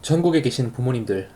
전국에 계신 부모님들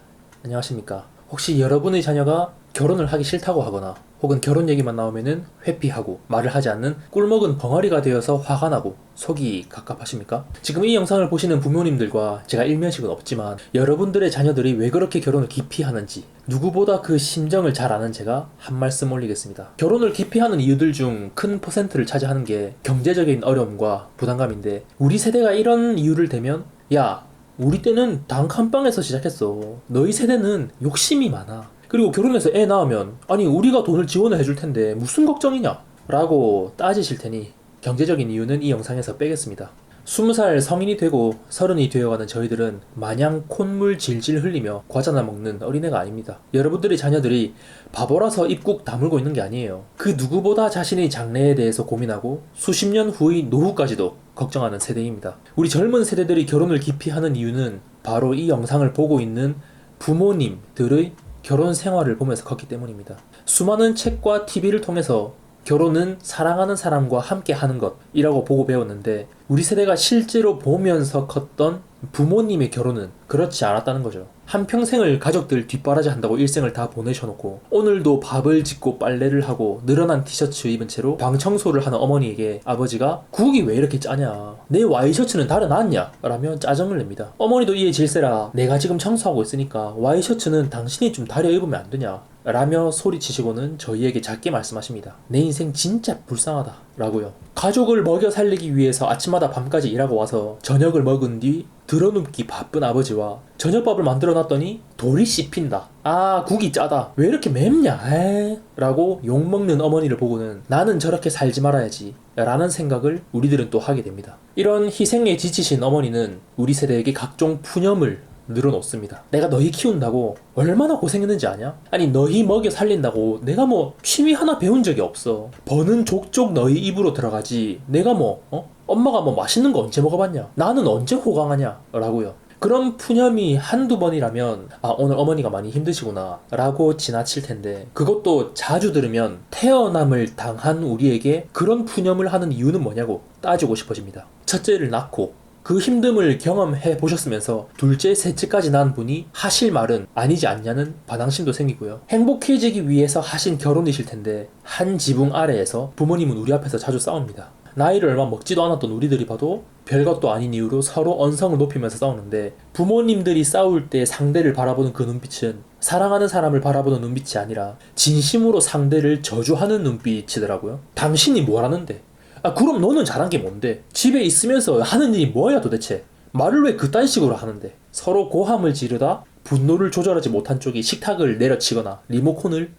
안녕하십니까? 혹시 여러분의 자녀가 결혼을 하기 싫다고 하거나 혹은 결혼 얘기만 나오면은 회피하고 말을 하지 않는 꿀먹은 벙어리가 되어서 화가 나고 속이 갑갑하십니까? 지금 이 영상을 보시는 부모님들과 제가 일면식은 없지만 여러분들의 자녀들이 왜 그렇게 결혼을 기피하는지 누구보다 그 심정을 잘 아는 제가 한 말씀 올리겠습니다. 결혼을 기피하는 이유들 중 큰 퍼센트를 차지하는 게 경제적인 어려움과 부담감인데, 우리 세대가 이런 이유를 대면 야, 우리 때는 단칸방에서 시작했어. 너희 세대는 욕심이 많아. 그리고 결혼해서 애 낳으면 아니 우리가 돈을 지원을 해줄 텐데 무슨 걱정이냐? 라고 따지실 테니 경제적인 이유는 이 영상에서 빼겠습니다. 20살 성인이 되고 30이 되어가는 저희들은 마냥 콧물 질질 흘리며 과자나 먹는 어린애가 아닙니다. 여러분들의 자녀들이 바보라서 입국 다물고 있는 게 아니에요. 그 누구보다 자신의 장래에 대해서 고민하고 수십 년 후의 노후까지도 걱정하는 세대입니다. 우리 젊은 세대들이 결혼을 기피하는 이유는 바로 이 영상을 보고 있는 부모님들의 결혼 생활을 보면서 컸기 때문입니다. 수많은 책과 TV를 통해서 결혼은 사랑하는 사람과 함께 하는 것이라고 보고 배웠는데, 우리 세대가 실제로 보면서 컸던 부모님의 결혼은 그렇지 않았다는 거죠. 한평생을 가족들 뒷바라지 한다고 일생을 다 보내셔놓고 오늘도 밥을 짓고 빨래를 하고 늘어난 티셔츠 입은 채로 방 청소를 하는 어머니에게 아버지가 국이 왜 이렇게 짜냐, 내 와이셔츠는 다려놨냐 라며 짜증을 냅니다. 어머니도 이에 질세라 내가 지금 청소하고 있으니까 와이셔츠는 당신이 좀 다려 입으면 안 되냐 라며 소리치시고는 저희에게 작게 말씀하십니다. 내 인생 진짜 불쌍하다 라고요. 가족을 먹여 살리기 위해서 아침마다 밤까지 일하고 와서 저녁을 먹은 뒤 드러눕기 바쁜 아버지와 저녁밥을 만들어 놨더니 돌이 씹힌다, 아 국이 짜다, 왜 이렇게 맵냐 에이 라고 욕먹는 어머니를 보고는 나는 저렇게 살지 말아야지 라는 생각을 우리들은 또 하게 됩니다. 이런 희생에 지치신 어머니는 우리 세대에게 각종 푸념을 늘어놓습니다. 내가 너희 키운다고 얼마나 고생했는지 아냐? 아니 너희 먹여 살린다고 내가 뭐 취미 하나 배운 적이 없어. 버는 족족 너희 입으로 들어가지 내가 뭐 엄마가 뭐 맛있는 거 언제 먹어봤냐? 나는 언제 호강하냐? 라고요. 그런 푸념이 한두 번이라면 아 오늘 어머니가 많이 힘드시구나 라고 지나칠 텐데, 그것도 자주 들으면 태어남을 당한 우리에게 그런 푸념을 하는 이유는 뭐냐고 따지고 싶어집니다. 첫째를 낳고 그 힘듦을 경험해 보셨으면서 둘째, 셋째까지 낳은 분이 하실 말은 아니지 않냐는 반항심도 생기고요. 행복해지기 위해서 하신 결혼이실 텐데 한 지붕 아래에서 부모님은 우리 앞에서 자주 싸웁니다. 나이를 얼마 먹지도 않았던 우리들이 봐도 별것도 아닌 이유로 서로 언성을 높이면서 싸우는데, 부모님들이 싸울 때 상대를 바라보는 그 눈빛은 사랑하는 사람을 바라보는 눈빛이 아니라 진심으로 상대를 저주하는 눈빛이더라고요. 당신이 뭘 하는데? 아 그럼 너는 잘한 게 뭔데? 집에 있으면서 하는 일이 뭐야 도대체? 말을 왜 그딴 식으로 하는데? 서로 고함을 지르다 분노를 조절하지 못한 쪽이 식탁을 내려치거나 리모컨을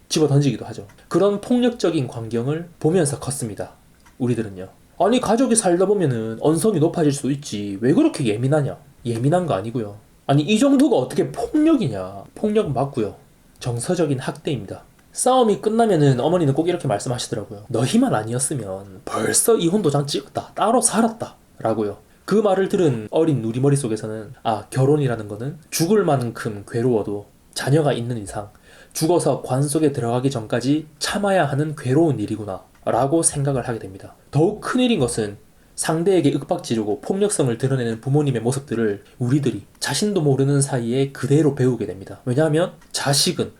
집어 던지기도 하죠. 그런 폭력적인 광경을 보면서 컸습니다. 우리들은요. 아니 가족이 살다 보면은 언성이 높아질 수도 있지 왜 그렇게 예민하냐? 예민한 거 아니고요. 아니 이 정도가 어떻게 폭력이냐? 폭력 맞고요. 정서적인 학대입니다. 싸움이 끝나면은 어머니는 꼭 이렇게 말씀하시더라고요. 너희만 아니었으면 벌써 이혼 도장 찍었다, 따로 살았다 라고요. 그 말을 들은 어린 우리 머릿속에서는 아 결혼이라는 거는 죽을 만큼 괴로워도 자녀가 있는 이상 죽어서 관 속에 들어가기 전까지 참아야 하는 괴로운 일이구나 라고 생각을 하게 됩니다. 더욱 큰일인 것은 상대에게 윽박지르고 폭력성을 드러내는 부모님의 모습들을 우리들이 자신도 모르는 사이에 그대로 배우게 됩니다. 왜냐하면 자식은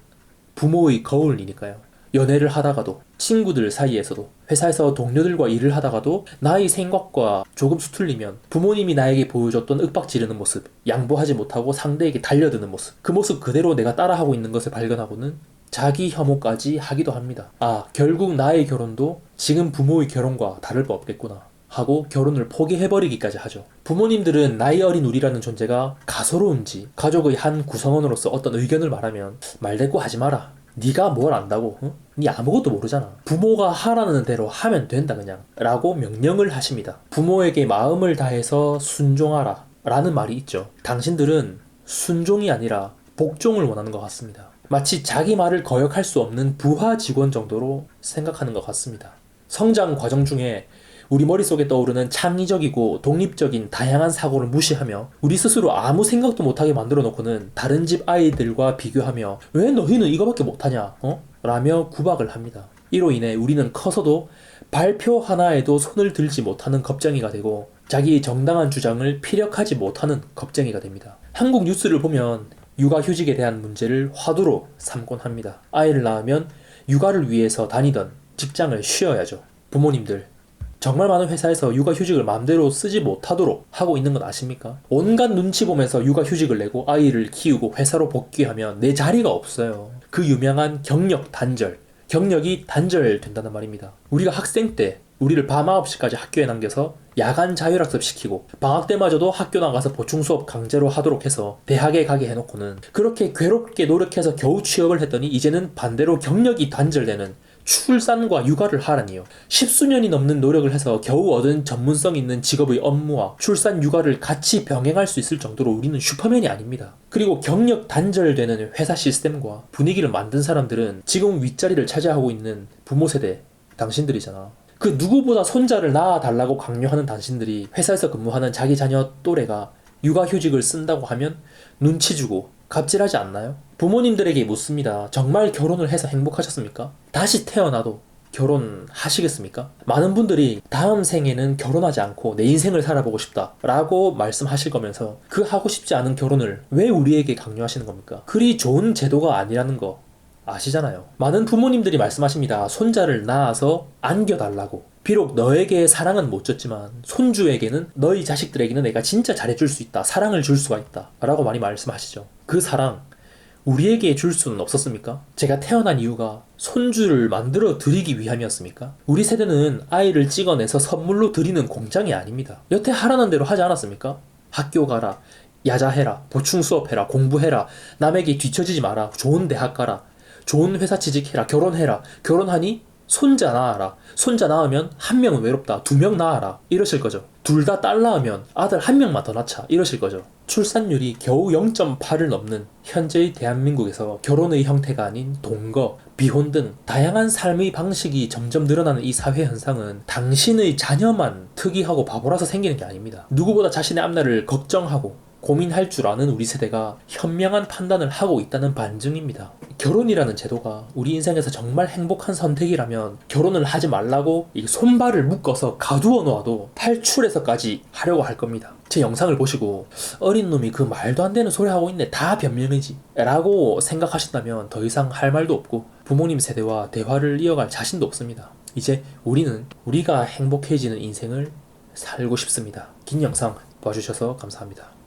부모의 거울이니까요. 연애를 하다가도, 친구들 사이에서도, 회사에서 동료들과 일을 하다가도 나의 생각과 조금 수틀리면 부모님이 나에게 보여줬던 윽박지르는 모습, 양보하지 못하고 상대에게 달려드는 모습, 그 모습 그대로 내가 따라하고 있는 것을 발견하고는 자기 혐오까지 하기도 합니다. 아, 결국 나의 결혼도 지금 부모의 결혼과 다를 바 없겠구나 하고 결혼을 포기해버리기까지 하죠. 부모님들은 나이 어린 우리라는 존재가 가소로운지 가족의 한 구성원으로서 어떤 의견을 말하면 말대꾸 하지 마라, 네가 뭘 안다고, 응? 네 아무것도 모르잖아, 부모가 하라는 대로 하면 된다 그냥 라고 명령을 하십니다. 부모에게 마음을 다해서 순종하라 라는 말이 있죠. 당신들은 순종이 아니라 복종을 원하는 것 같습니다. 마치 자기 말을 거역할 수 없는 부하 직원 정도로 생각하는 것 같습니다. 성장 과정 중에 우리 머릿속에 떠오르는 창의적이고 독립적인 다양한 사고를 무시하며 우리 스스로 아무 생각도 못하게 만들어 놓고는 다른 집 아이들과 비교하며 왜 너희는 이거밖에 못하냐 라며 구박을 합니다. 이로 인해 우리는 커서도 발표 하나에도 손을 들지 못하는 겁쟁이가 되고 자기의 정당한 주장을 피력하지 못하는 겁쟁이가 됩니다. 한국 뉴스를 보면 육아휴직에 대한 문제를 화두로 삼곤 합니다. 아이를 낳으면 육아를 위해서 다니던 직장을 쉬어야죠. 부모님들, 정말 많은 회사에서 육아휴직을 마음대로 쓰지 못하도록 하고 있는 건 아십니까? 온갖 눈치 보면서 육아휴직을 내고 아이를 키우고 회사로 복귀하면 내 자리가 없어요. 그 유명한 경력 단절, 경력이 단절된다는 말입니다. 우리가 학생 때 우리를 밤 9시까지 학교에 남겨서 야간 자율학습 시키고 방학 때마저도 학교 나가서 보충 수업 강제로 하도록 해서 대학에 가게 해놓고는 그렇게 괴롭게 노력해서 겨우 취업을 했더니 이제는 반대로 경력이 단절되는 출산과 육아를 하라니요. 십수년이 넘는 노력을 해서 겨우 얻은 전문성 있는 직업의 업무와 출산 육아를 같이 병행할 수 있을 정도로 우리는 슈퍼맨이 아닙니다. 그리고 경력 단절되는 회사 시스템과 분위기를 만든 사람들은 지금 윗자리를 차지하고 있는 부모 세대 당신들이잖아. 그 누구보다 손자를 낳아달라고 강요하는 당신들이 회사에서 근무하는 자기 자녀 또래가 육아휴직을 쓴다고 하면 눈치 주고 갑질하지 않나요? 부모님들에게 묻습니다. 정말 결혼을 해서 행복하셨습니까? 다시 태어나도 결혼하시겠습니까? 많은 분들이 다음 생에는 결혼하지 않고 내 인생을 살아보고 싶다 라고 말씀하실 거면서 그 하고 싶지 않은 결혼을 왜 우리에게 강요하시는 겁니까? 그리 좋은 제도가 아니라는 거 아시잖아요. 많은 부모님들이 말씀하십니다. 손자를 낳아서 안겨달라고. 비록 너에게 사랑은 못 줬지만 손주에게는 너희 자식들에게는 내가 진짜 잘해줄 수 있다. 사랑을 줄 수가 있다. 라고 많이 말씀하시죠. 그 사랑 우리에게 줄 수는 없었습니까? 제가 태어난 이유가 손주를 만들어 드리기 위함이었습니까? 우리 세대는 아이를 찍어내서 선물로 드리는 공장이 아닙니다. 여태 하라는 대로 하지 않았습니까? 학교 가라, 야자해라, 보충 수업해라, 공부해라, 남에게 뒤처지지 마라, 좋은 대학 가라, 좋은 회사 취직해라, 결혼해라, 결혼하니 손자 낳아라, 손자 낳으면 한 명은 외롭다, 2명 낳아라 이러실 거죠. 둘 다 딸 낳으면 아들 한 명만 더 낳자 이러실 거죠. 출산율이 겨우 0.8을 넘는 현재의 대한민국에서 결혼의 형태가 아닌 동거, 비혼 등 다양한 삶의 방식이 점점 늘어나는 이 사회 현상은 당신의 자녀만 특이하고 바보라서 생기는 게 아닙니다. 누구보다 자신의 앞날을 걱정하고 고민할 줄 아는 우리 세대가 현명한 판단을 하고 있다는 반증입니다. 결혼이라는 제도가 우리 인생에서 정말 행복한 선택이라면 결혼을 하지 말라고 이 손발을 묶어서 가두어 놓아도 탈출해서까지 하려고 할 겁니다. 제 영상을 보시고 어린 놈이 그 말도 안 되는 소리 하고 있네, 다 변명이지 라고 생각하신다면 더 이상 할 말도 없고 부모님 세대와 대화를 이어갈 자신도 없습니다. 이제 우리는 우리가 행복해지는 인생을 살고 싶습니다. 긴 영상 봐주셔서 감사합니다.